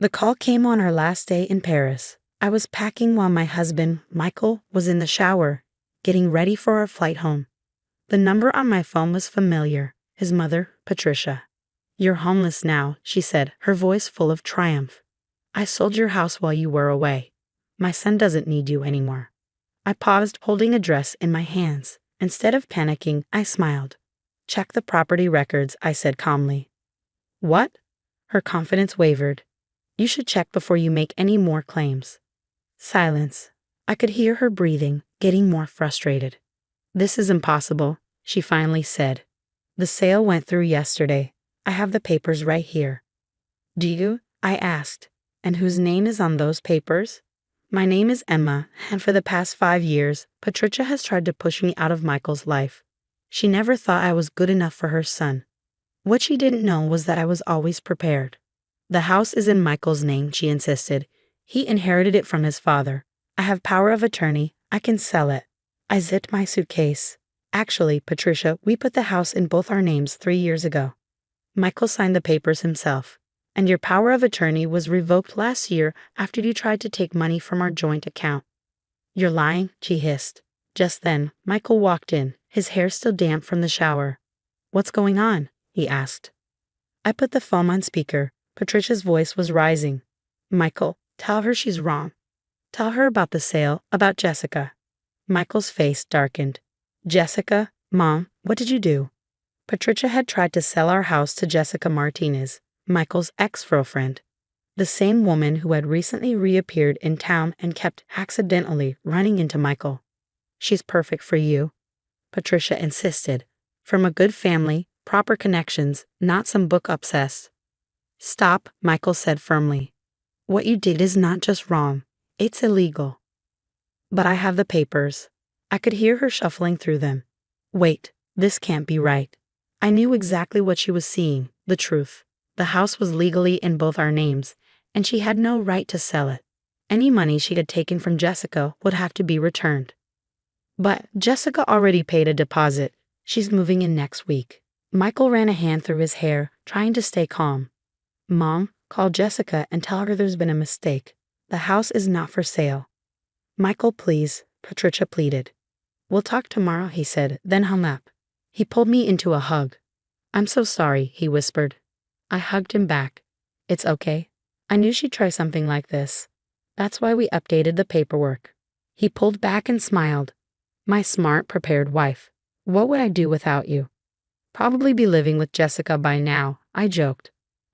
The call came on our last day in Paris. I was packing while my husband, Michael, was in the shower, getting ready for our flight home. The number on my phone was familiar. His mother, Patricia. "You're homeless now," she said, her voice full of triumph. "I sold your house while you were away. My son doesn't need you anymore." I paused, holding a dress in my hands. Instead of panicking, I smiled. "Check the property records," I said calmly. "What?" Her confidence wavered. "You should check before you make any more claims." Silence. I could hear her breathing, getting more frustrated. "This is impossible," she finally said. "The sale went through yesterday. I have the papers right here." "Do you?" I asked. "And whose name is on those papers?" "My name is Emma, and for the past 5 years, Patricia has tried to push me out of Michael's life. She never thought I was good enough for her son. What she didn't know was that I was always prepared. The house is in Michael's name," she insisted. "He inherited it from his father. I have power of attorney. I can sell it." I zipped my suitcase. "Actually, Patricia, we put the house in both our names 3 years ago. Michael signed the papers himself. And your power of attorney was revoked last year after you tried to take money from our joint account." "You're lying," she hissed. Just then, Michael walked in, his hair still damp from the shower. "What's going on?" he asked. I put the phone on speaker. Patricia's voice was rising. "Michael, tell her she's wrong. Tell her about the sale, about Jessica." Michael's face darkened. "Jessica? Mom, what did you do?" Patricia had tried to sell our house to Jessica Martinez, Michael's ex-girlfriend, the same woman who had recently reappeared in town and kept accidentally running into Michael. "She's perfect for you," Patricia insisted. "From a good family, proper connections, not some book obsessed." "Stop," Michael said firmly. "What you did is not just wrong, it's illegal." "But I have the papers." I could hear her shuffling through them. "Wait, this can't be right." I knew exactly what she was seeing, the truth. The house was legally in both our names, and she had no right to sell it. Any money she had taken from Jessica would have to be returned. "But Jessica already paid a deposit. She's moving in next week." Michael ran a hand through his hair, trying to stay calm. "Mom, call Jessica and tell her there's been a mistake. The house is not for sale." "Michael, please," Patricia pleaded. "We'll talk tomorrow," he said, then hung up. He pulled me into a hug. "I'm so sorry," he whispered. I hugged him back. "It's okay. I knew she'd try something like this. That's why we updated the paperwork." He pulled back and smiled. "My smart, prepared wife. What would I do without you?" "Probably be living with Jessica by now," I joked.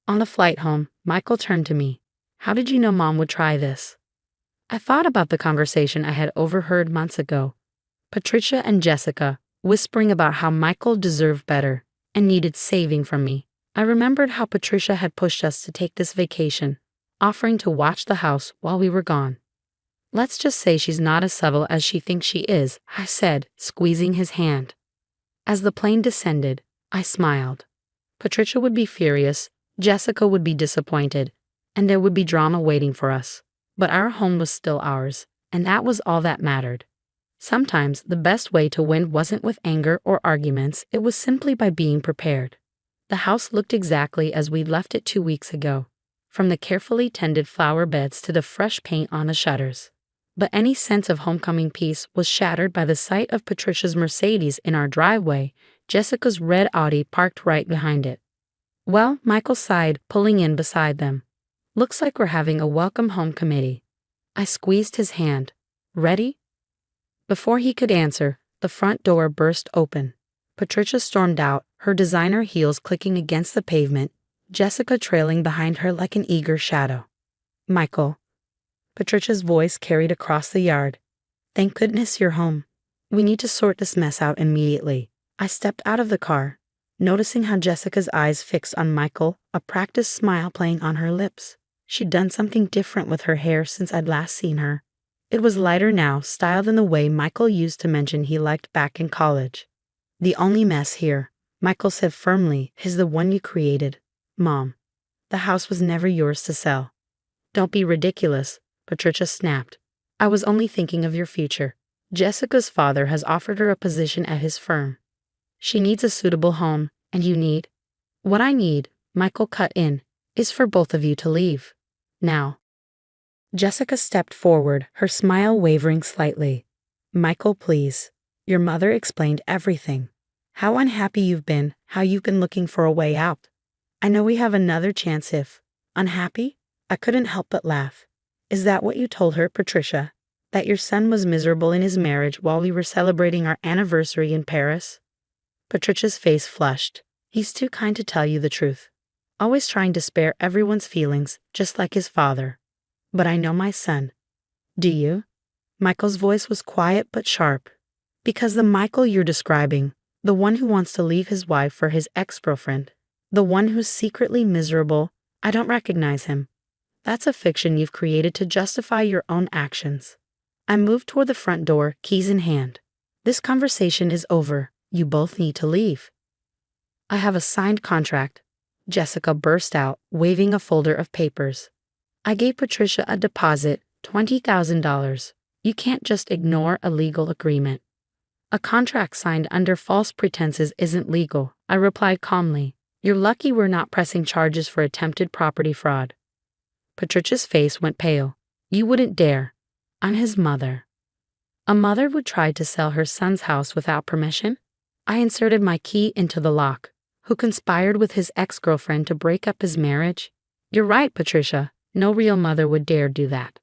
On the flight home, Michael turned to me. "How did you know Mom would try this?" I thought about the conversation I had overheard months ago. Patricia and Jessica whispering about how Michael deserved better and needed saving from me. I remembered how Patricia had pushed us to take this vacation, offering to watch the house while we were gone. "Let's just say she's not as subtle as she thinks she is," I said, squeezing his hand. As the plane descended, I smiled. Patricia would be furious, Jessica would be disappointed, and there would be drama waiting for us. But our home was still ours, and that was all that mattered. Sometimes the best way to win wasn't with anger or arguments, it was simply by being prepared. The house looked exactly as we'd left it 2 weeks ago, from the carefully tended flower beds to the fresh paint on the shutters. But any sense of homecoming peace was shattered by the sight of Patricia's Mercedes in our driveway, Jessica's red Audi parked right behind it. "Well," Michael sighed, pulling in beside them. "Looks like we're having a welcome home committee." I squeezed his hand. "Ready?" Before he could answer, the front door burst open. Patricia stormed out, her designer heels clicking against the pavement, Jessica trailing behind her like an eager shadow. "Michael." Patricia's voice carried across the yard. "Thank goodness you're home. We need to sort this mess out immediately." I stepped out of the car, noticing how Jessica's eyes fixed on Michael, a practiced smile playing on her lips. She'd done something different with her hair since I'd last seen her. It was lighter now, styled in the way Michael used to mention he liked back in college. "The only mess here," Michael said firmly, "is the one you created. Mom, the house was never yours to sell." "Don't be ridiculous," Patricia snapped. "I was only thinking of your future. Jessica's father has offered her a position at his firm. She needs a suitable home, and you need—" "What I need," Michael cut in, "is for both of you to leave." now." Jessica stepped forward, her smile wavering slightly. "Michael, please. Your mother explained everything. How unhappy you've been, how you've been looking for a way out. I know we have another chance if unhappy?" I couldn't help but laugh. "Is that what you told her, Patricia? That your son was miserable in his marriage while we were celebrating our anniversary in Paris?" Patricia's face flushed. "He's too kind to tell you the truth. Always trying to spare everyone's feelings, just like his father. But I know my son." "Do you?" Michael's voice was quiet but sharp. "Because the Michael you're describing, the one who wants to leave his wife for his ex-girlfriend, the one who's secretly miserable, I don't recognize him. That's a fiction you've created to justify your own actions." I moved toward the front door, keys in hand. "This conversation is over. You both need to leave." "I have a signed contract," Jessica burst out, waving a folder of papers. "I gave Patricia a deposit, $20,000. You can't just ignore a legal agreement." "A contract signed under false pretenses isn't legal," I replied calmly. "You're lucky we're not pressing charges for attempted property fraud." Patricia's face went pale. "You wouldn't dare. I'm his mother." "A mother would try to sell her son's house without permission?" I inserted my key into the lock. "Who conspired with his ex-girlfriend to break up his marriage?" "You're right, Patricia. No real mother would dare do that."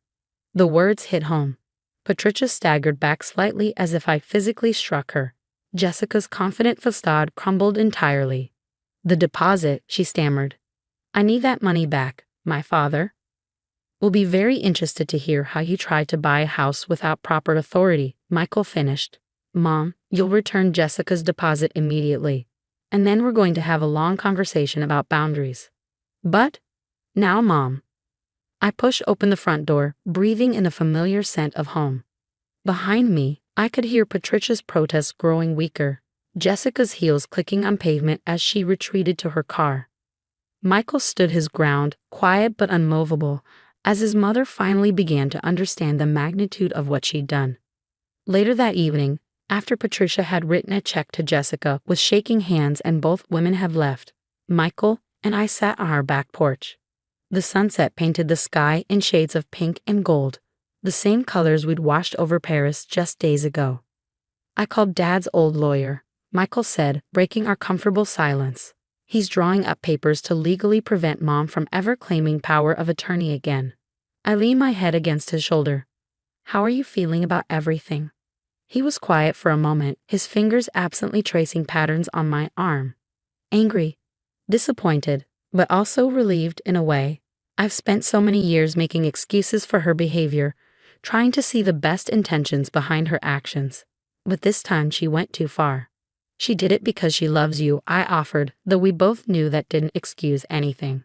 The words hit home. Patricia staggered back slightly as if I physically struck her. Jessica's confident facade crumbled entirely. "The deposit," she stammered. "I need that money back. My father will be very interested to hear how you tried to buy a house without proper authority," Michael finished. "Mom, you'll return Jessica's deposit immediately. And then we're going to have a long conversation about boundaries." "But now, Mom." I pushed open the front door, breathing in a familiar scent of home. Behind me, I could hear Patricia's protests growing weaker, Jessica's heels clicking on pavement as she retreated to her car. Michael stood his ground, quiet but unmovable, as his mother finally began to understand the magnitude of what she'd done. Later that evening, after Patricia had written a check to Jessica with shaking hands and both women had left, Michael and I sat on our back porch. The sunset painted the sky in shades of pink and gold, the same colors we'd washed over Paris just days ago. "I called Dad's old lawyer," Michael said, breaking our comfortable silence. "He's drawing up papers to legally prevent Mom from ever claiming power of attorney again." I leaned my head against his shoulder. "How are you feeling about everything?" He was quiet for a moment, his fingers absently tracing patterns on my arm. "Angry, disappointed, but also relieved in a way. I've spent so many years making excuses for her behavior, trying to see the best intentions behind her actions. But this time she went too far. She did it because she loves you," I offered, though we both knew that didn't excuse anything.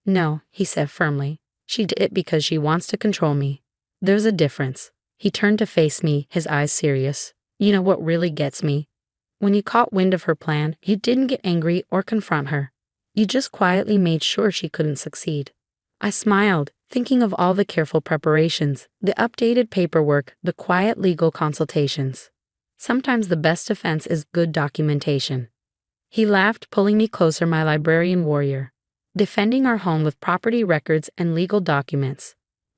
"No," he said firmly. "She did it because she wants to control me. There's a difference." He turned to face me, his eyes serious. "You know what really gets me? When you caught wind of her plan, you didn't get angry or confront her. You just quietly made sure she couldn't succeed." I smiled, thinking of all the careful preparations, the updated paperwork, the quiet legal consultations. Sometimes the best defense is good documentation. He laughed, pulling me closer, my librarian warrior. "Defending our home with property records and legal documents.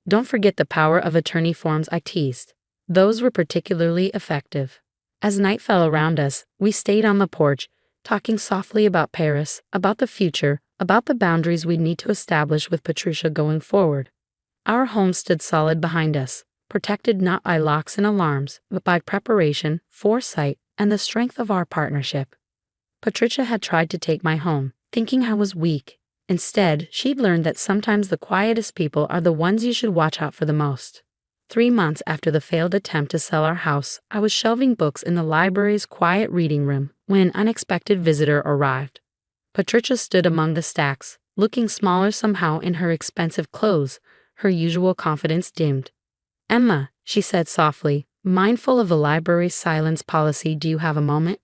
Don't forget the power of attorney forms," I teased. "Those were particularly effective." As night fell around us, we stayed on the porch, talking softly about Paris, about the future, about the boundaries we'd need to establish with Patricia going forward. Our home stood solid behind us, protected not by locks and alarms, but by preparation, foresight, and the strength of our partnership. Patricia had tried to take my home, thinking I was weak. Instead, she'd learned that sometimes the quietest people are the ones you should watch out for the most. 3 months after the failed attempt to sell our house, I was shelving books in the library's quiet reading room when an unexpected visitor arrived. Patricia stood among the stacks, looking smaller somehow in her expensive clothes, her usual confidence dimmed. "Emma," she said softly, mindful of the library's silence policy, "do you have a moment?"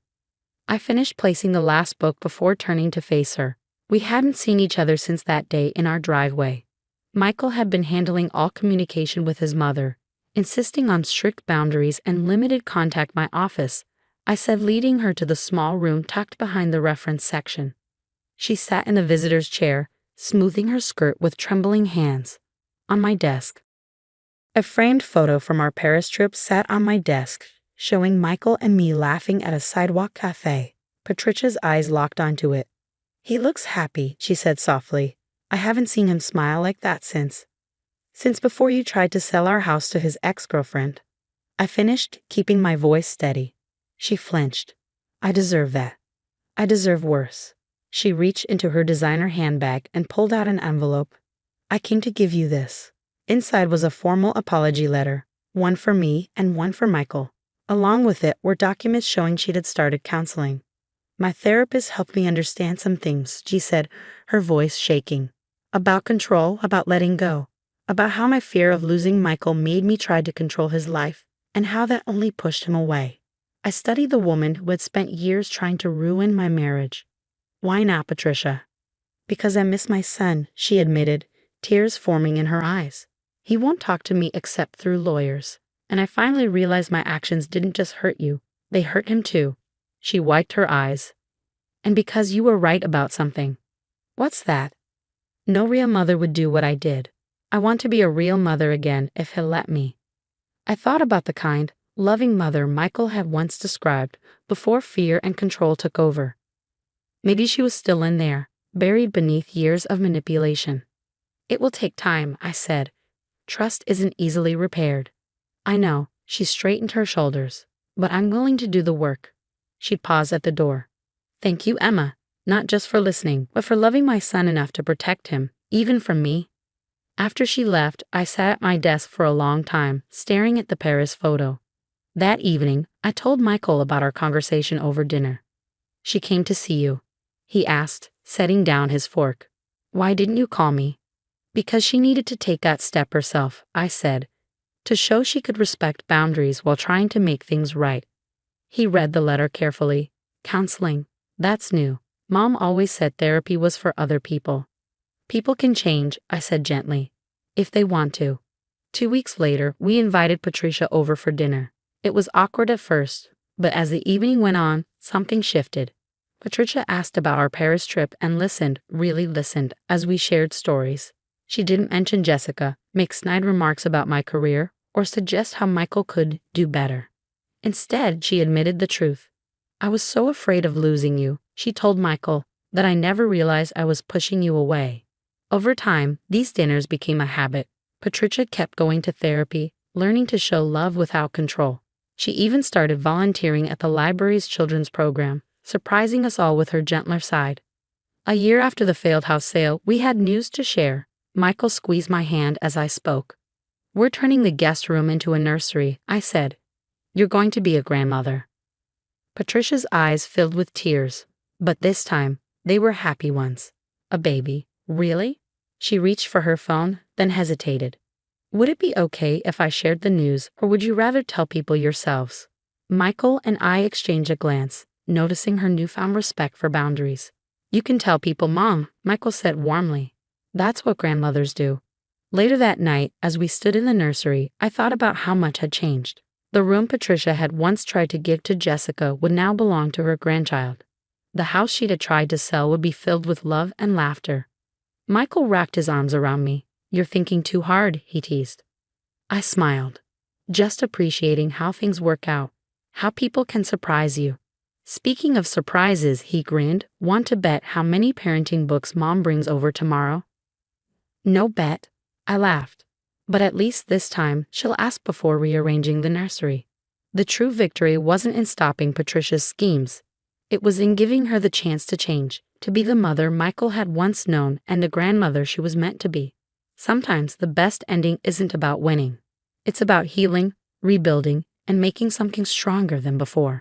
I finished placing the last book before turning to face her. We hadn't seen each other since that day in our driveway. Michael had been handling all communication with his mother, insisting on strict boundaries and limited contact. "My office," I said, leading her to the small room tucked behind the reference section. She sat in the visitor's chair, smoothing her skirt with trembling hands. on my desk. A framed photo from our Paris trip sat on my desk, showing Michael and me laughing at a sidewalk cafe. Patricia's eyes locked onto it. "He looks happy," she said softly. "I haven't seen him smile like that since before you tried to sell our house to his ex-girlfriend." I finished, keeping my voice steady. She flinched. "I deserve that. I deserve worse." She reached into her designer handbag and pulled out an envelope. "I came to give you this." Inside was a formal apology letter, one for me and one for Michael. Along with it were documents showing she'd had started counseling. "My therapist helped me understand some things," she said, her voice shaking. "About control, about letting go, about how my fear of losing Michael made me try to control his life, and how that only pushed him away. I studied the woman who had spent years trying to ruin my marriage." "Why now, Patricia?" "Because I miss my son," she admitted, tears forming in her eyes. "He won't talk to me except through lawyers. And I finally realized my actions didn't just hurt you, they hurt him too." She wiped her eyes. "And because you were right about something." "What's that?" "No real mother would do what I did. I want to be a real mother again if he'll let me." I thought about the kind, loving mother Michael had once described before fear and control took over. Maybe she was still in there, buried beneath years of manipulation. "It will take time," I said. "Trust isn't easily repaired." "I know," she straightened her shoulders, "but I'm willing to do the work." She paused at the door. "Thank you, Emma, not just for listening, but for loving my son enough to protect him, even from me." After she left, I sat at my desk for a long time, staring at the Paris photo. That evening, I told Michael about our conversation over dinner. "She came to see you," he asked, setting down his fork. "Why didn't you call me?" "Because she needed to take that step herself," I said, "to show she could respect boundaries while trying to make things right." He read the letter carefully. "Counseling. That's new. Mom always said therapy was for other people." "People can change," I said gently, "if they want to." 2 weeks later, we invited Patricia over for dinner. It was awkward at first, but as the evening went on, something shifted. Patricia asked about our Paris trip and listened, really listened, as we shared stories. She didn't mention Jessica, make snide remarks about my career, or suggest how Michael could do better. Instead, she admitted the truth. "I was so afraid of losing you," she told Michael, "that I never realized I was pushing you away." Over time, these dinners became a habit. Patricia kept going to therapy, learning to show love without control. She even started volunteering at the library's children's program, surprising us all with her gentler side. A year after the failed house sale, we had news to share. Michael squeezed my hand as I spoke. "We're turning the guest room into a nursery," I said. "You're going to be a grandmother." Patricia's eyes filled with tears, but this time, they were happy ones. "A baby. Really?" She reached for her phone, then hesitated. "Would it be okay if I shared the news, or would you rather tell people yourselves?" Michael and I exchanged a glance, noticing her newfound respect for boundaries. "You can tell people, Mom," Michael said warmly. "That's what grandmothers do." Later that night, as we stood in the nursery, I thought about how much had changed. The room Patricia had once tried to give to Jessica would now belong to her grandchild. The house she'd had tried to sell would be filled with love and laughter. Michael wrapped his arms around me. "You're thinking too hard," he teased. I smiled, just appreciating how things work out, how people can surprise you. "Speaking of surprises," he grinned, "want to bet how many parenting books Mom brings over tomorrow?" "No bet," I laughed. "But at least this time, she'll ask before rearranging the nursery." The true victory wasn't in stopping Patricia's schemes. It was in giving her the chance to change, to be the mother Michael had once known and the grandmother she was meant to be. Sometimes the best ending isn't about winning. It's about healing, rebuilding, and making something stronger than before.